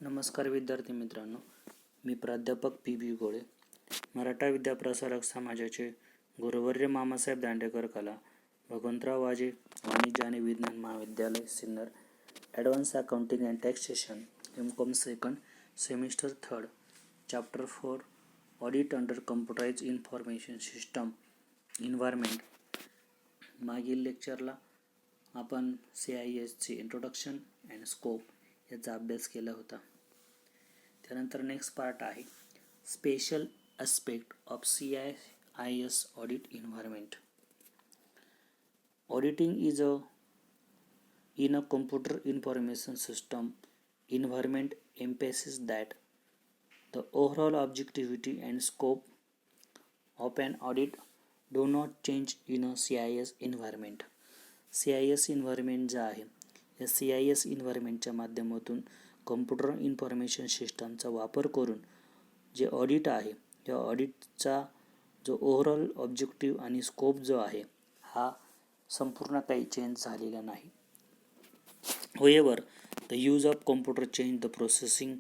नमस्कार विद्यार्थी मित्रांनो, मी प्राध्यापक पी गोळे, मराठा विद्याप्रसारक समाजाचे गुरुवर्य मामासाहेब दांडेकर कला, भगवंतराव वाजे वाणिज्य आणि विज्ञान महाविद्यालय Sinnar, advance accounting and taxation, M.Com second semester third, chapter 4 audit under computerise information system environment. मागील लेक्चरला आपण CISचे इंट्रोडक्शन अँड स्कोप याचा अभ्यास केला होता. त्यानंतर नेक्स्ट पार्ट आहे special aspect of CIS audit environment. Auditing is in a computer information system environment emphasizes that the overall objectivity and scope of an audit do not change in a CIS environment. CIS environment जे आहे या CIS environmentच्या माध्यमातून computer information सिस्टमचा वापर करून जे audit आहे या ऑडिटचा जो overall objective आणि स्कोप जो आहे हा संपूर्ण काही चेंज झालेला नाही. However, the use of computer change the processing.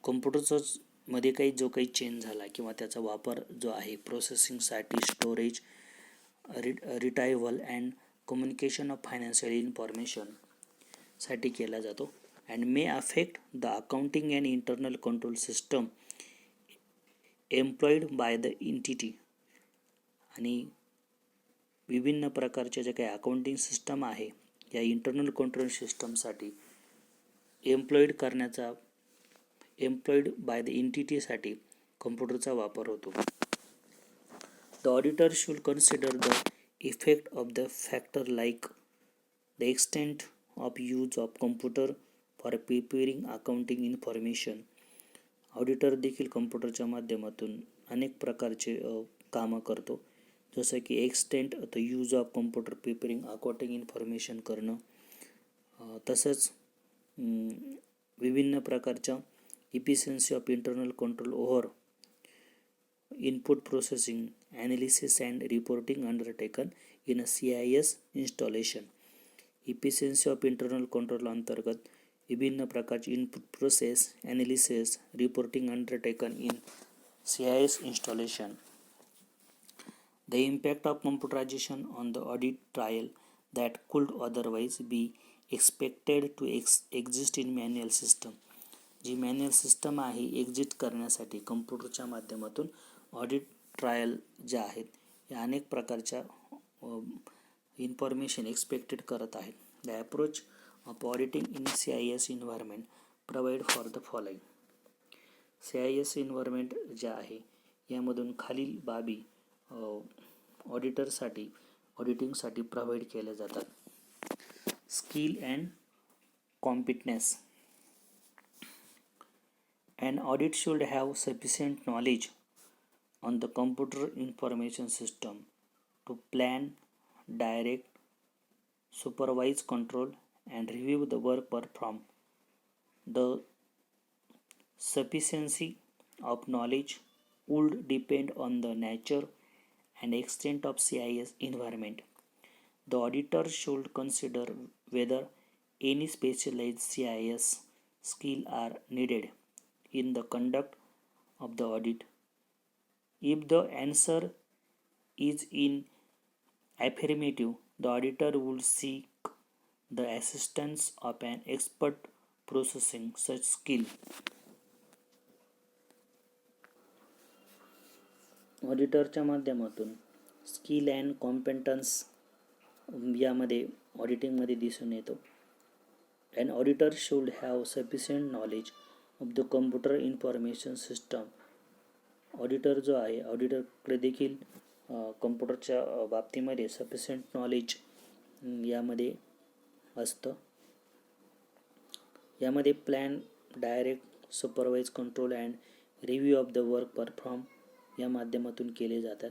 कम्प्युटरच मध्ये जो काही चेंज झाला किंवा त्याचा वापर जो आहे प्रोसेसिंगसाठी storage, retrieval and communication of financial information साठी केला जातो and may affect the accounting and internal control system employed by the entity. आणि विभिन्न प्रकारच्या ज्या काही अकाउंटिंग सिस्टम आहे या इंटरनल कंट्रोल सिस्टमसाठी एम्प्लॉईड बाय द एंटिटीसाठी कम्प्युटरचा वापर होतो. The auditor should consider the effect of the factor like the extent of use of computer for preparing accounting information. Auditor देखील कम्प्युटरच्या माध्यमातून अनेक प्रकारचे कामं करतो, जसं की extent the use of computer preparing accounting information करणं, तसंच विभिन्न प्रकारच्या efficiency of internal control over input processing, analysis and reporting undertaken in a CIS installation. Efficiency of internal control अंतर्गत विभिन्न प्रकारची input process, analysis, reporting undertaken in CIS installation. The impact of computerization on the audit trail that could otherwise be expected to exist in manual system. जी manual system आहे exit करण्यासाठी कम्प्युटरच्या माध्यमातून audit trial ज्या आहेत या अनेक प्रकारच्या इन्फॉर्मेशन एक्सपेक्टेड करत आहेत. The approach of auditing in CIS environment provide for the following. CIS environment ज्या आहे यामधून खालील बाबी ऑडिटिंगसाठी प्रोव्हाइड केल्या जातात. Skill and competence. An audit should have sufficient knowledge on the computer information system to plan, direct, supervise, control, and review the work performed. The sufficiency of knowledge would depend on the nature and extent of CIS environment. The auditor should consider whether any specialized CIS skill are needed in the conduct of the audit. If the answer is in affirmative, the auditor would seek the assistance of an expert possessing such skill. ऑडिटरच्या माध्यमातून skill and competence यामध्ये ऑडिटिंगमध्ये दिसून येतो. An auditor should have sufficient knowledge of the computer information system. Auditor जो आहे ऑडिटरकडे देखील कम्प्युटरच्या बाबतीमध्ये sufficient knowledge यामध्ये असतं. यामध्ये plan, direct, supervise, control and review of the work perform या माध्यमातून केले जातात.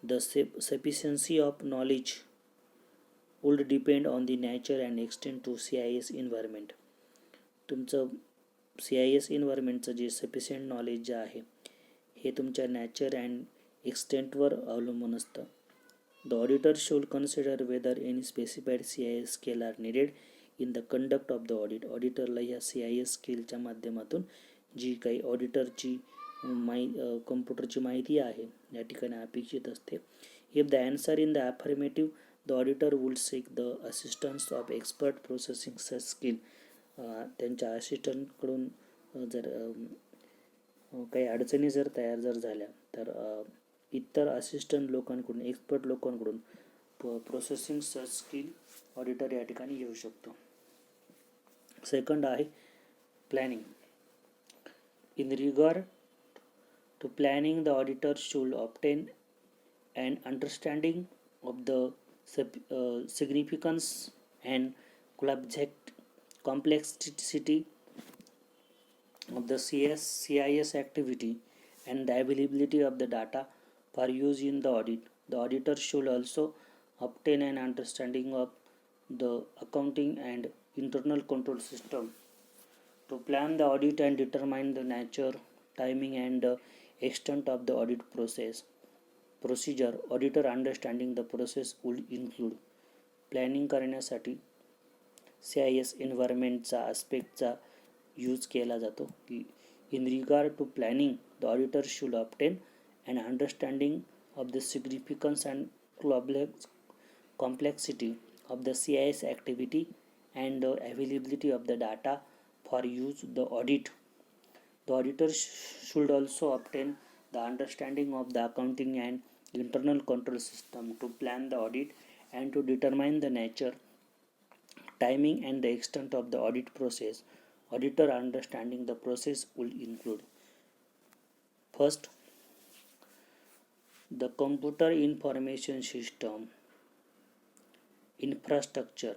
The sufficiency of knowledge would depend on the nature and extent to CIS environment. तुमचं CIS इन्व्हायरमेंटचं जे सफिशियंट नॉलेज जे आहे हे तुमच्या नॅचर अँड एक्सटेंटवर अवलंबून असतं. The auditor should consider whether any specified CIS skill are needed in the conduct of the audit. ऑडिटरला ह्या CIS स्किलच्या माध्यमातून जी काही ऑडिटरची कम्प्युटरची माहिती आहे या ठिकाणी अपेक्षित असते. If the answer in the affirmative, the auditor would seek the assistance of expert processing such skill. त्यांच्या असिस्टंटकडून जर काही अडचणी जर तयार झाल्या तर इतर असिस्टंट लोकांकडून, एक्सपर्ट लोकांकडून प्रोसेसिंग सर्च स्किल ऑडिटर या ठिकाणी घेऊ शकतो. सेकंड आहे planning. In regard to planning, the auditor should obtain an understanding of the significance and complexity of the CIS activity and the availability of the data for use in the audit. The auditor should also obtain an understanding of the accounting and internal control system to plan the audit and determine the nature, timing and the extent of the audit procedure. Auditor understanding the process would include planning करण्यासाठी CIS एन्व्हायरमेंटचा आस्पेक्टचा use केला जातो. In regard to planning, the auditor should obtain an understanding of the significance and complexity of the CIS activity and the availability of the data for use the audit. The auditor should also obtain the understanding of the accounting and internal control system to plan the audit and to determine the nature, timing and the extent of the audit process. Auditor understanding the process will include: first, the computer information system infrastructure,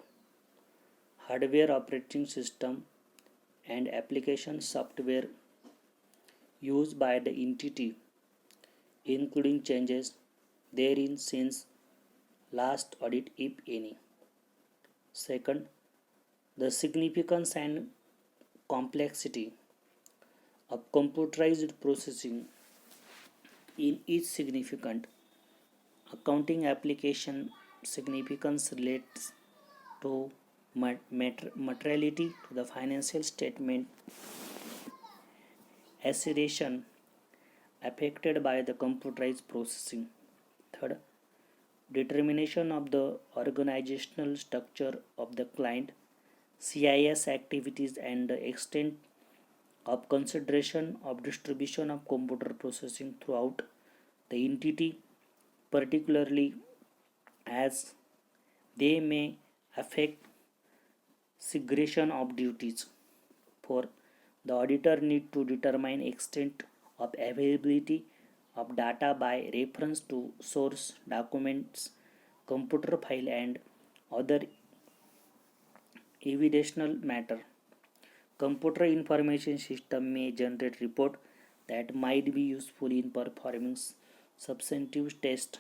hardware, operating system and application software used by the entity, including changes therein since last audit if any. Second, the significance and complexity of computerized processing in each significant accounting application. Significance relates to materiality to the financial statement assertion affected by the computerized processing. Third, determination of the organizational structure of the client CIS activities and the extent of consideration of distribution of computer processing throughout the entity, particularly as they may affect segregation of duties. Fourth, the auditor need to determine extent of availability of data by reference to source documents, computer file and other evidential matter. Computer information system may generate report that might be useful in performing substantive tests,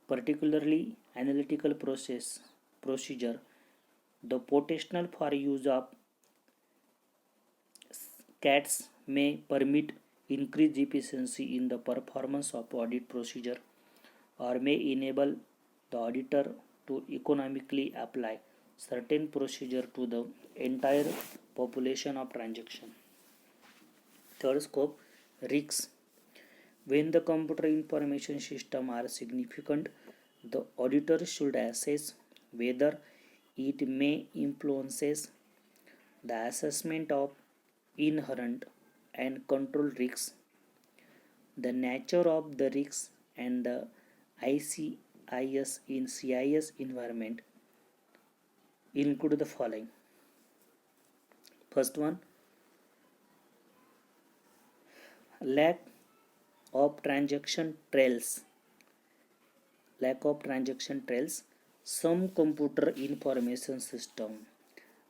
particularly analytical procedure. The potential for use of CATs may permit increased efficiency in the performance of audit procedure or may enable the auditor to economically apply certain procedure to the entire population of transaction. Third scope, risks. When the computer information system are significant, the auditor should assess whether it may influences the assessment of inherent and control risks. The nature of the risks and the ICIS in CIS environment include the following. First one, lack of transaction trails. Some computer information systems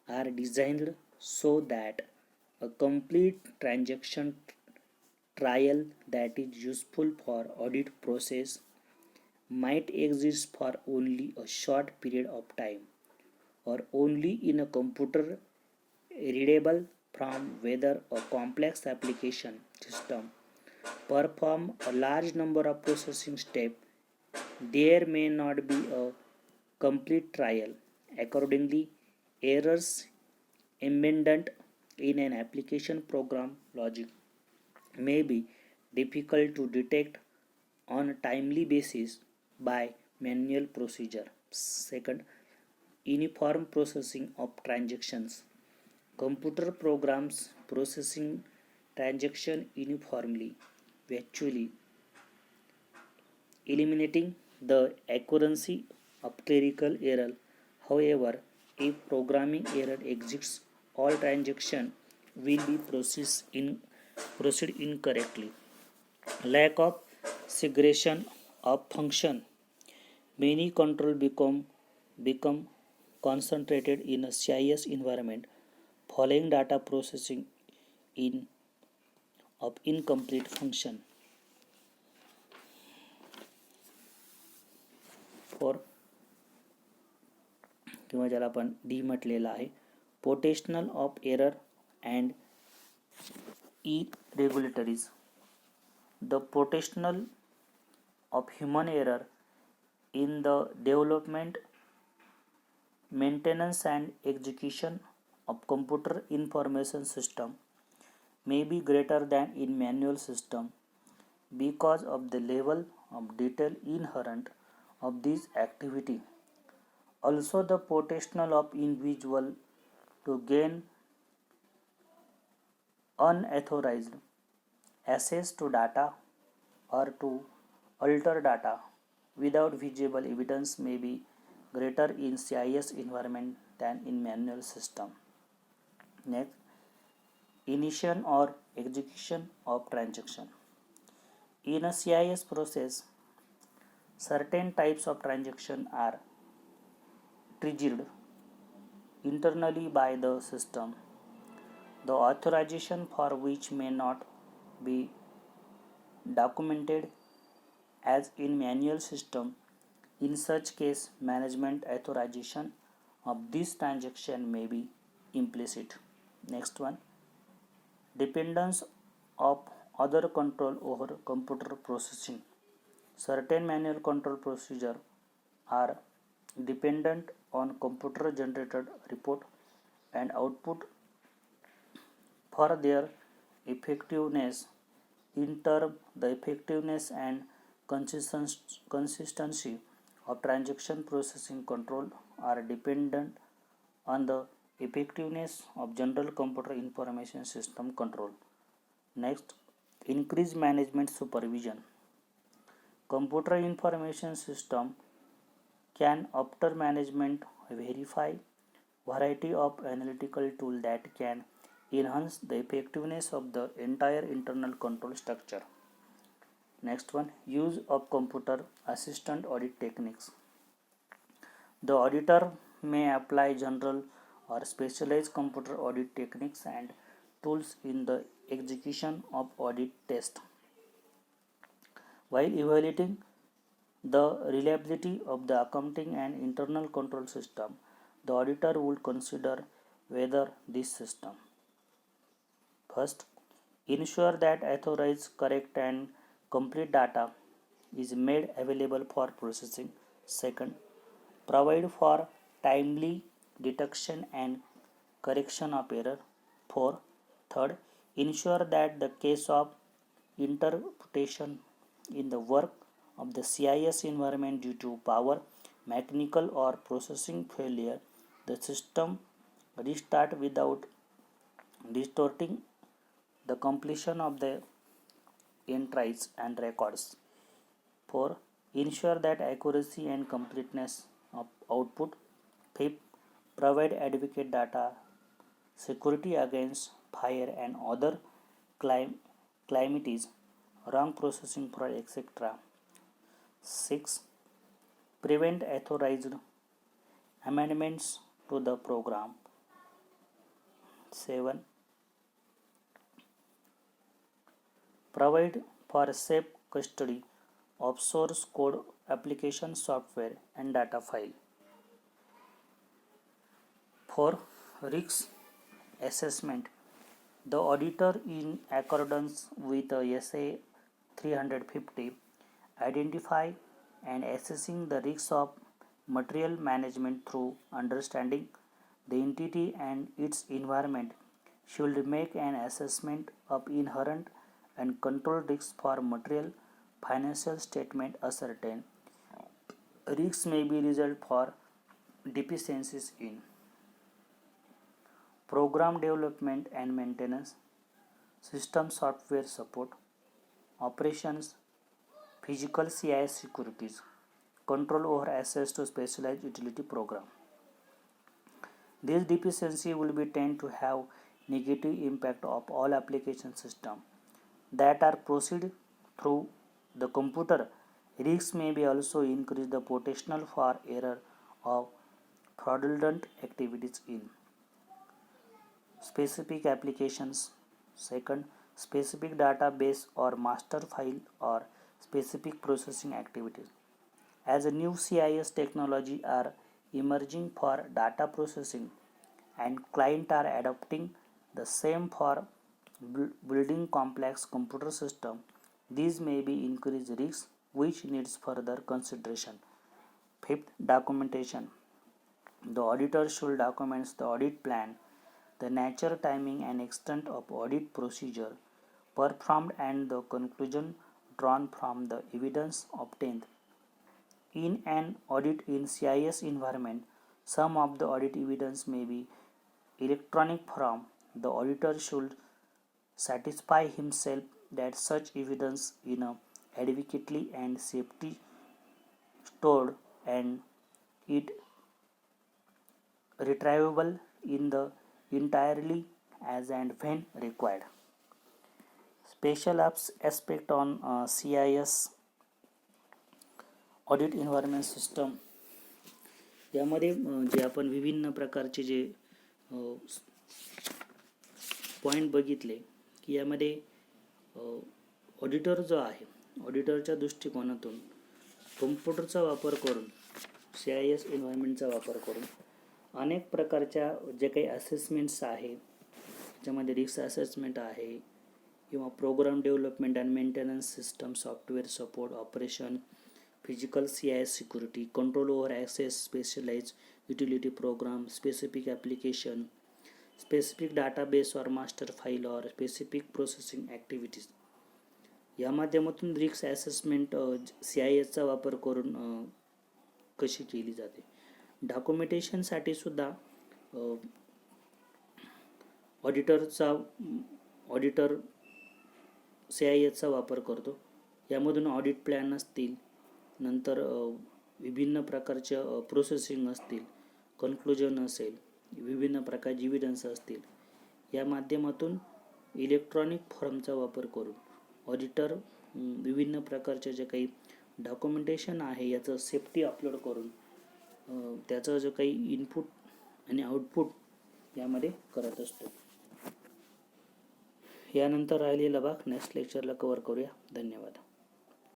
are designed so that a complete transaction trail that is useful for audit process might exist for only a short period of time or only in a computer readable from whether a complex application system perform a large number of processing steps. There may not be a complete trail. Accordingly, Errors embedded in an application program logic may be difficult to detect on a timely basis by manual procedure. Second, uniform processing of transactions. Computer programs processing transaction uniformly, virtually eliminating the accuracy of clerical error. However, if programming error exists, all transactions will be proceed incorrectly. Lack of segregation of function. Many control become concentrated in a CIS environment following data processing in of incomplete function. For किंवा ज्याला आपण D म्हटलेलं आहे, potential of error and irregularities. The potential of human error in the development, maintenance and execution of computer information system may be greater than in manual system because of the level of detail inherent of this activity. Also, the potential of individual to gain unauthorized access to data or to alter data without visible evidence may be greater in CIS environment than in manual system. Next, initiation or execution of transaction. In a CIS process, certain types of transaction are triggered internally by the system, the authorization for which may not be documented as in manual system. In such case, management authorization of this transaction may be implicit. Next one, dependence of other control over computer processing. Certain manual control procedures are dependent on computer generated report and output for their effectiveness. In turn, the effectiveness and consistency of transaction processing control are dependent on the effectiveness of general computer information system control. Next, increased management supervision. Computer information system can, after management, verify variety of analytical tools that can enhance the effectiveness of the entire internal control structure. Next one, use of computer assistant audit techniques. The auditor may apply general or specialized computer audit techniques and tools in the execution of audit tests. While evaluating the reliability of the accounting and internal control system, the auditor would consider whether this system: first, ensure that authorized, correct and complete data is made available for processing. Second, provide for timely detection and correction of error. 4. Third, ensure that the case of interpretation in the work of the CIS environment due to power, mechanical or processing failure, the system restart without distorting the completion of the entries and records. 4. Ensure that accuracy and completeness of output. 5. Provide adequate data security against fire and other calamities, wrong processing fraud, etc. 6. Prevent authorized amendments to the program. 7. Provide for safe custody of source code, application software and data file. 4. Risk assessment. The auditor, in accordance with SA 350, identify and assessing the risks of material management through understanding The entity and its environment should make an assessment of inherent and control risks for material financial statement ascertain. Risks may be result for deficiencies in program development and maintenance, system software support, operations, physical CIS securities, control over access to specialized utility program. This deficiency will be tend to have negative impact of all application system that are proceed through the computer. Risks may be also increase the potential for error of fraudulent activities in specific applications. Second, specific database or master file or specific processing activities. As a new CIS technology are emerging for data processing and clients are adopting the same for building complex computer system, these may be increased risks which needs further consideration. Fifth, documentation. The auditor should document the audit plan, the nature, timing and extent of audit procedure performed and the conclusion drawn from the evidence obtained. In an audit in CIS environment, some of the audit evidence may be electronic form. The auditor should satisfy himself that such evidence is adequately and safely stored and it retrievable in the entirely as and when required. Special aspect on CIS audit environment system यामध्ये जे आपण विभिन्न प्रकारचे जे point बघितले की यामध्ये auditor जो आहे ऑडिटरच्या दृष्टिकोनातून कम्प्युटरचा वापर करून CIS एन्व्हायरमेंटचा वापर करून अनेक प्रकारच्या जे काही असेसमेंट्स आहे ज्यामध्ये रिस्क असेसमेंट आहे किंवा program development and maintenance system software support operation physical CIS security, control over access, specialized utility program, specific application, specific database or master file or specific processing activities. या माध्यमातून risk assessment CIS चा वापर करून कशी केली जाते. डॉक्युमेंटेशनसाठी सुद्धा auditor CIS चा वापर करतो. यामधून ऑडिट प्लॅन असतील, नंतर विभिन्न प्रकारच्या प्रोसेसिंग असतील, कन्क्लुजन असेल, विभिन्न प्रकारचे एव्हिडन्स असतील, या माध्यमातून इलेक्ट्रॉनिक फॉर्मचा वापर करून ऑडिटर विभिन्न प्रकारच्या जे काही डॉक्युमेंटेशन आहे याचं सेफ्टी अपलोड करून त्याचं जो काही इनपुट आणि आउटपुट यामध्ये करत असतो. यानंतर राहिलेला भाग नेक्स्ट लेक्चरला कव्हर करूया. धन्यवाद.